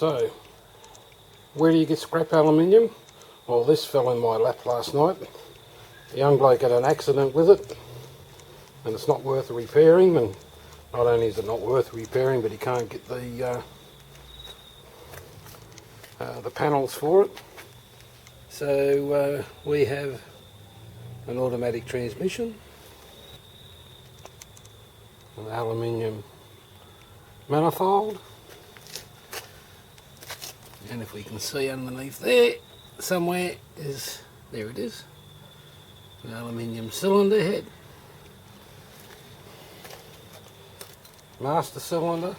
So, where do you get scrap aluminium? Well, this fell in my lap last night. The young bloke had an accident with it, and it's not worth repairing. And not only is it not worth repairing, but he can't get the panels for it. So we have an automatic transmission, an aluminium manifold, and if we can see underneath there somewhere is, there it is, an aluminium cylinder head, master cylinder,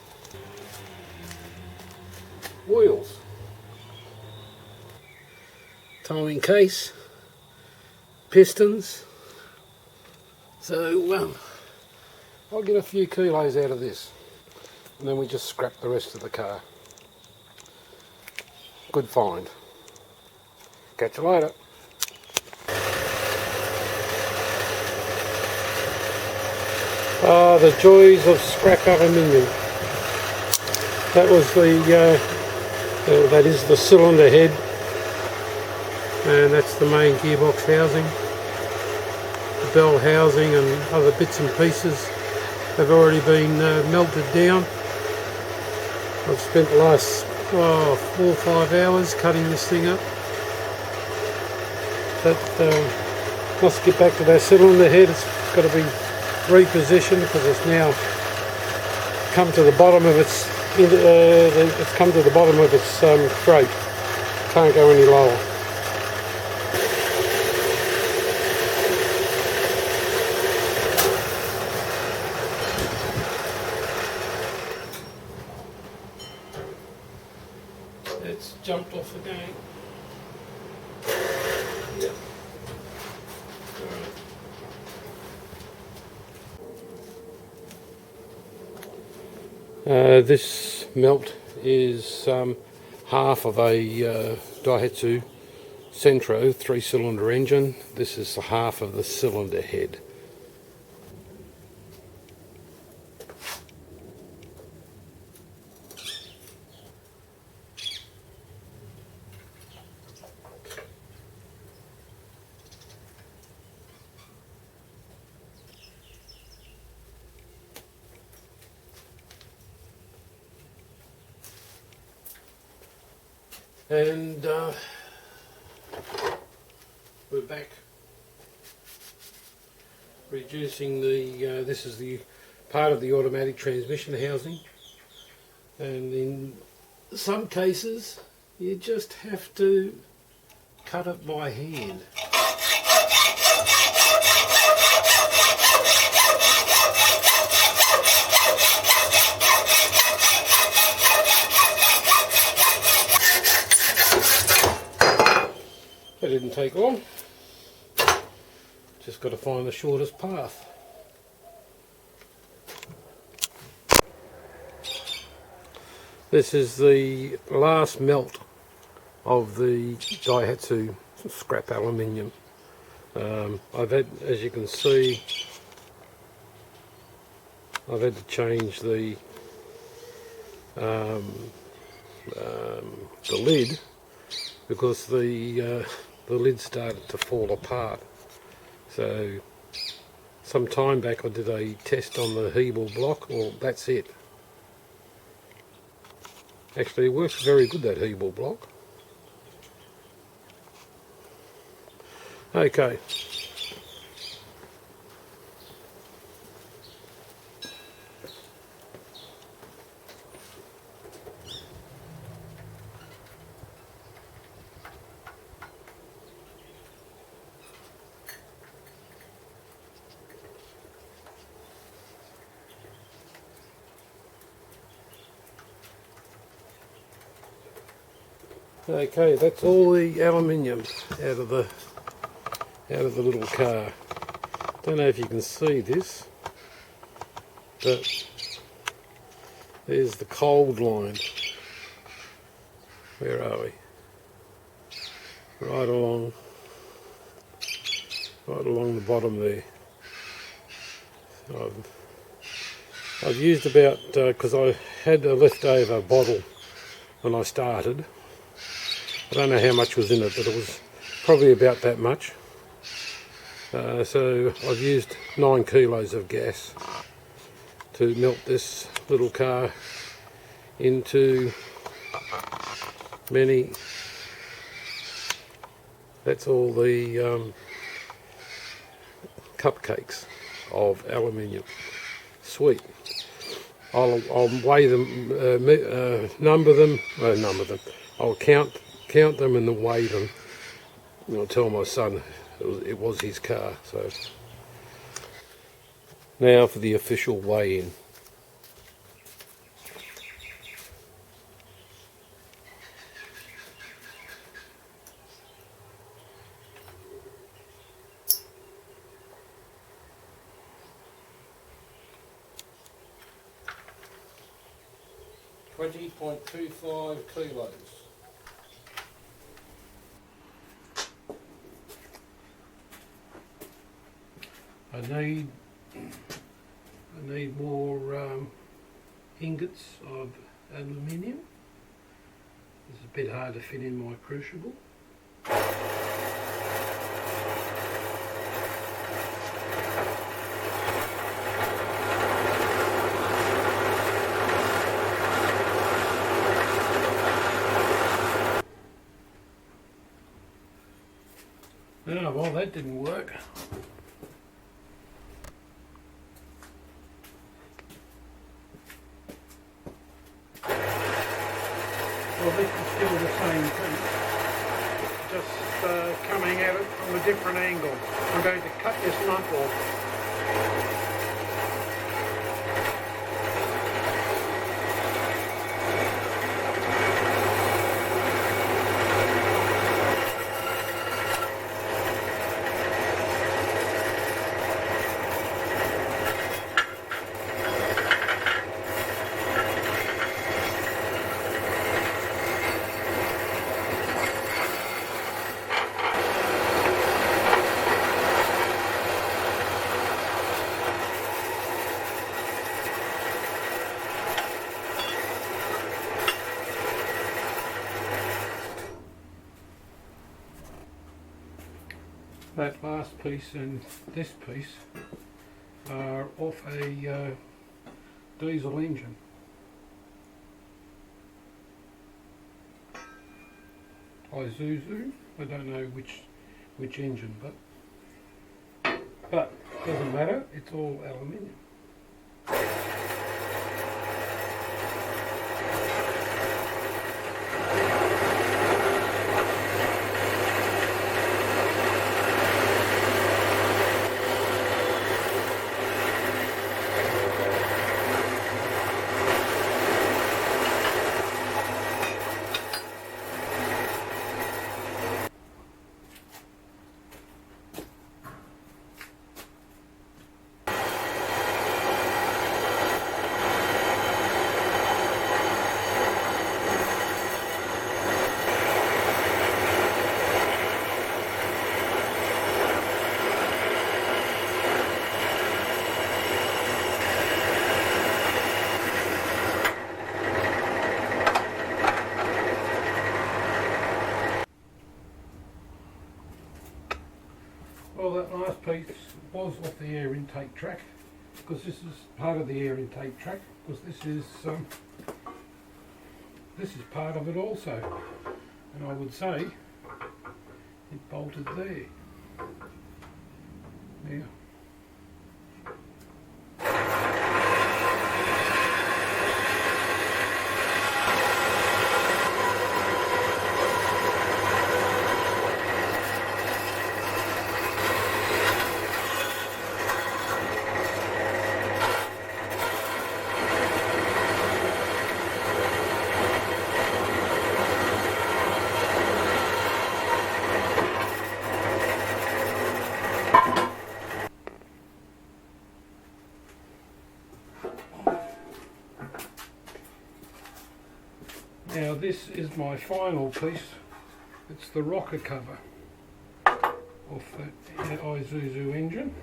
wheels, towing case, pistons. So I'll get a few kilos out of this, and then we just scrap the rest of the car. Good find. Catch you later. The joys of scrap aluminium. That was that is the cylinder head, and that's the main gearbox housing. The bell housing and other bits and pieces have already been melted down. I've spent the last 4 or 5 hours cutting this thing up. But must get back to that cylinder head. It's got to be repositioned because it's now come to the bottom of its straight. Can't go any lower. It's jumped off again. Yep. This melt is half of a Daihatsu Centro 3-cylinder engine. This is half of the cylinder head. And we're back reducing the, this is the part of the automatic transmission housing, and in some cases you just have to cut it by hand. That didn't take long, just got to find the shortest path. This is the last melt of the Daihatsu scrap aluminium. I've had, as you can see, I've had to change the lid because the lid started to fall apart. So some time back I did a test on the Hebel block. Well, that's it. Actually it works very good, that Hebel block. Okay. Okay, that's all the aluminium out of the little car. Don't know if you can see this, but there's the cold line. Where are we? Right along the bottom there. I've used about, because I had a leftover bottle when I started. I don't know how much was in it, but it was probably about that much. So I've used 9 kilos of gas to melt this little car into many. That's all the cupcakes of aluminium. Sweet. I'll weigh them, number them. I'll count them and then weigh them. And I'll tell my son it was his car. So now for the official weigh-in. .25 kilos. I need more ingots of aluminium. It's a bit hard to fit in my crucible. Oh, well, that didn't work. Well, this is still the same thing, just coming at it from a different angle. I'm going to cut this nut off. That last piece and this piece are off a diesel engine. Isuzu, I don't know which engine, but doesn't matter, it's all aluminium. Well, that last piece was off the air intake track, because this is part of the air intake track, because this is part of it also, and I would say it bolted there. Now, now this is my final piece. It's the rocker cover off that Isuzu engine.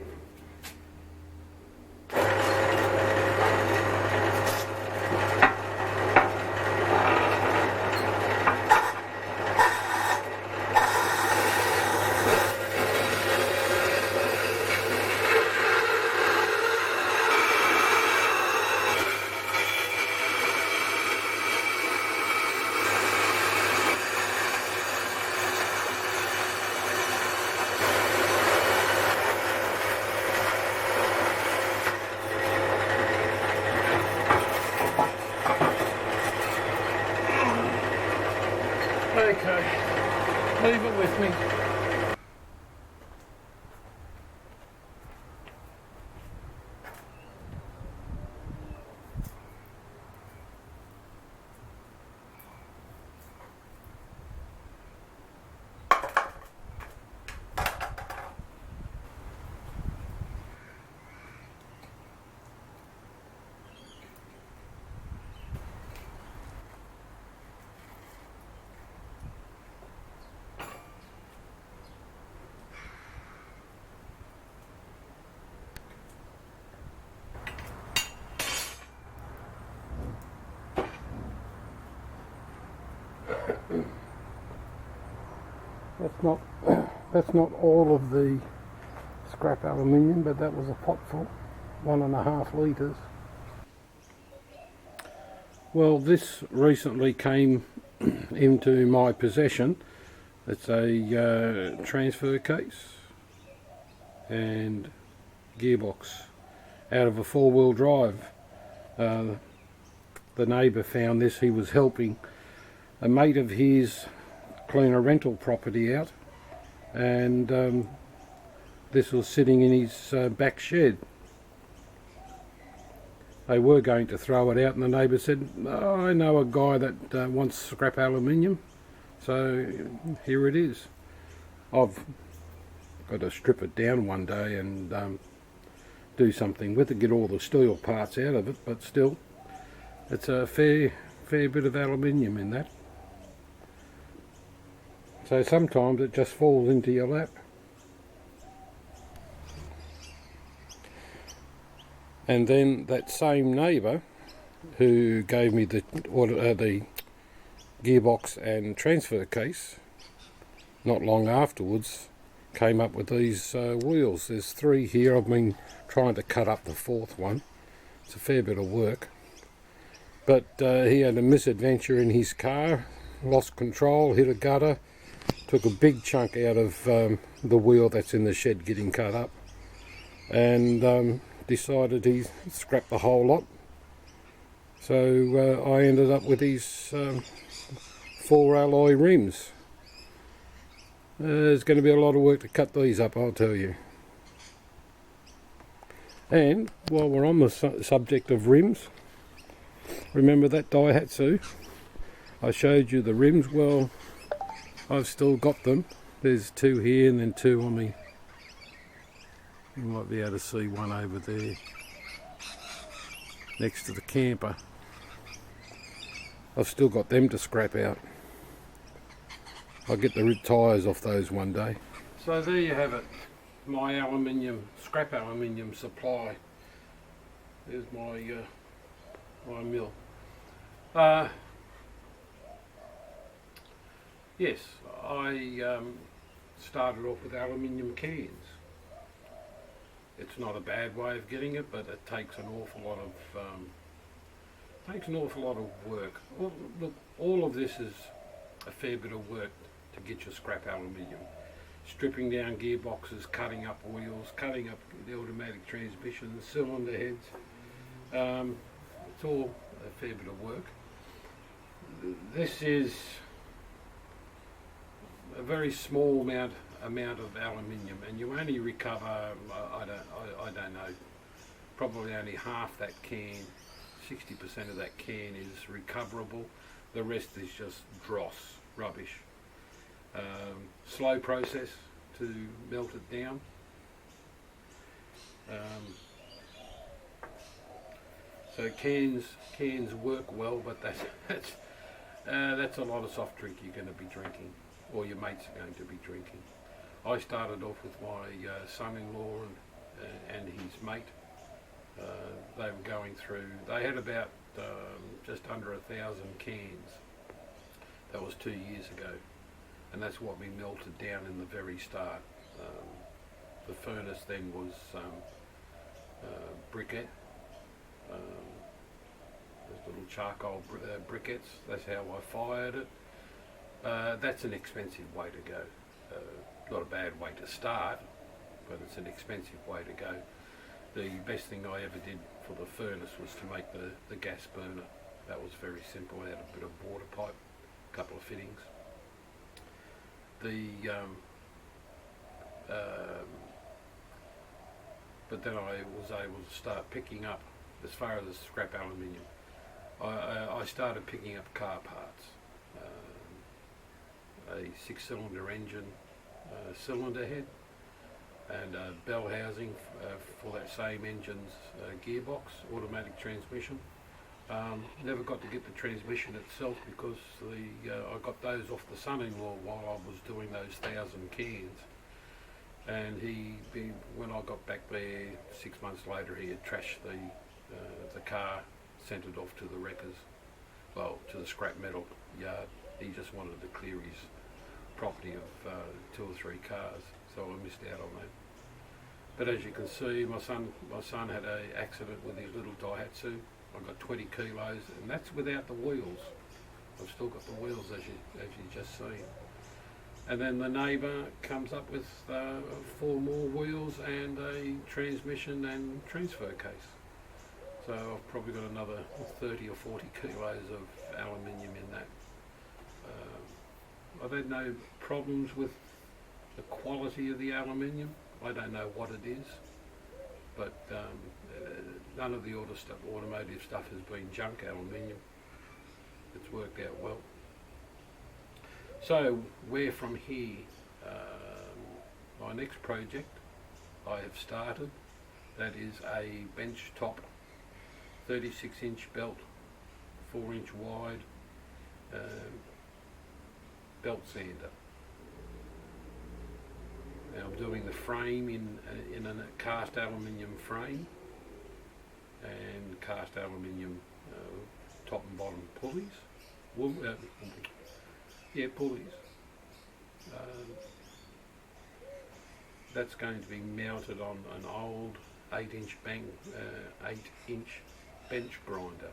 with me. That's not all of the scrap aluminium, but that was a potful, 1.5 litres. Well, this recently came into my possession. It's a transfer case and gearbox out of a 4-wheel drive. The neighbour found this. He was helping a mate of his clean a rental property out, and this was sitting in his back shed. They were going to throw it out, and the neighbour said, "Oh, I know a guy that wants scrap aluminium, so here it is." I've got to strip it down one day and do something with it, get all the steel parts out of it, but still, it's a fair bit of aluminium in that. So sometimes it just falls into your lap. And then that same neighbour who gave me the gearbox and transfer case, not long afterwards, came up with these wheels. There's 3 here. I've been trying to cut up the 4th one. It's a fair bit of work. But he had a misadventure in his car, lost control, hit a gutter, took a big chunk out of the wheel that's in the shed getting cut up, and decided he scrapped the whole lot. So I ended up with these 4 alloy rims. There's going to be a lot of work to cut these up, I'll tell you. And while we're on the subject of rims, remember that Daihatsu? I showed you the rims. Well, I've still got them. There's 2 here and then 2 on me. You might be able to see one over there next to the camper. I've still got them to scrap out. I'll get the tyres off those one day. So there you have it, my scrap aluminium supply. There's my my mill. Yes, I started off with aluminium cans. It's not a bad way of getting it, but it takes an awful lot of work. Well, look, all of this is a fair bit of work to get your scrap aluminium. Stripping down gearboxes, cutting up wheels, cutting up the automatic transmissions, cylinder heads. It's all a fair bit of work. This is a very small amount of aluminium, and you only recover, I don't know, probably only half that can. 60% of that can is recoverable. The rest is just dross, rubbish. Slow process to melt it down. So cans work well, but that's a lot of soft drink you're going to be drinking, or your mates are going to be drinking. I started off with my son-in-law and his mate. They were going through, they had about just under 1,000 cans. That was 2 years ago, and that's what we melted down in the very start. The furnace then was briquette, those little charcoal briquettes. That's how I fired it. That's an expensive way to go. Not a bad way to start, but it's an expensive way to go. The best thing I ever did for the furnace was to make the gas burner. That was very simple. I had a bit of water pipe, a couple of fittings. but then I was able to start picking up, as far as scrap aluminium, I started picking up car parts, a 6-cylinder engine, cylinder head, and bell housing for that same engine's gearbox, automatic transmission. Never got to get the transmission itself because I got those off the son-in-law while I was doing those 1,000 cans. And when I got back there 6 months later, he had trashed the car, sent it off to the wreckers, well, to the scrap metal yard. He just wanted to clear his property of 2 or 3 cars, so I missed out on that. But as you can see, my son had an accident with his little Daihatsu. I got 20 kilos, and that's without the wheels. I've still got the wheels, as you just seen. And then the neighbour comes up with 4 more wheels and a transmission and transfer case. So I've probably got another 30 or 40 kilos of aluminium in that. I've had no problems with the quality of the aluminium. I don't know what it is, but none of the automotive stuff has been junk aluminium. It's worked out well. So where from here? My next project I have started, that is a bench top 36-inch belt, 4-inch wide belt sander. Now I'm doing the frame in a cast aluminium frame and cast aluminium top and bottom pulleys. Pulleys. That's going to be mounted on an old 8-inch bench grinder.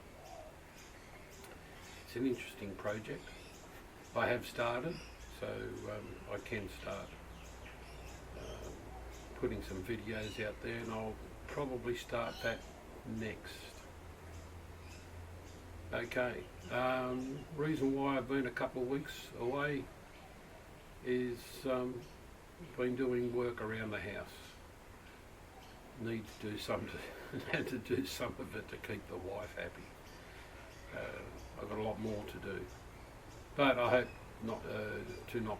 It's an interesting project. I have started, so I can start putting some videos out there, and I'll probably start that next. Okay, reason why I've been a couple of weeks away is been doing work around the house. Need to do some had to do some of it to keep the wife happy. I've got a lot more to do, but I hope not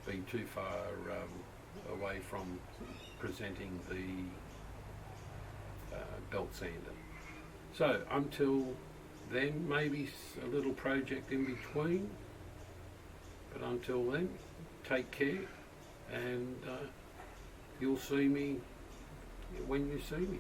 be too far away from presenting the belt sander. So until then, maybe a little project in between, but until then, take care, and you'll see me when you see me.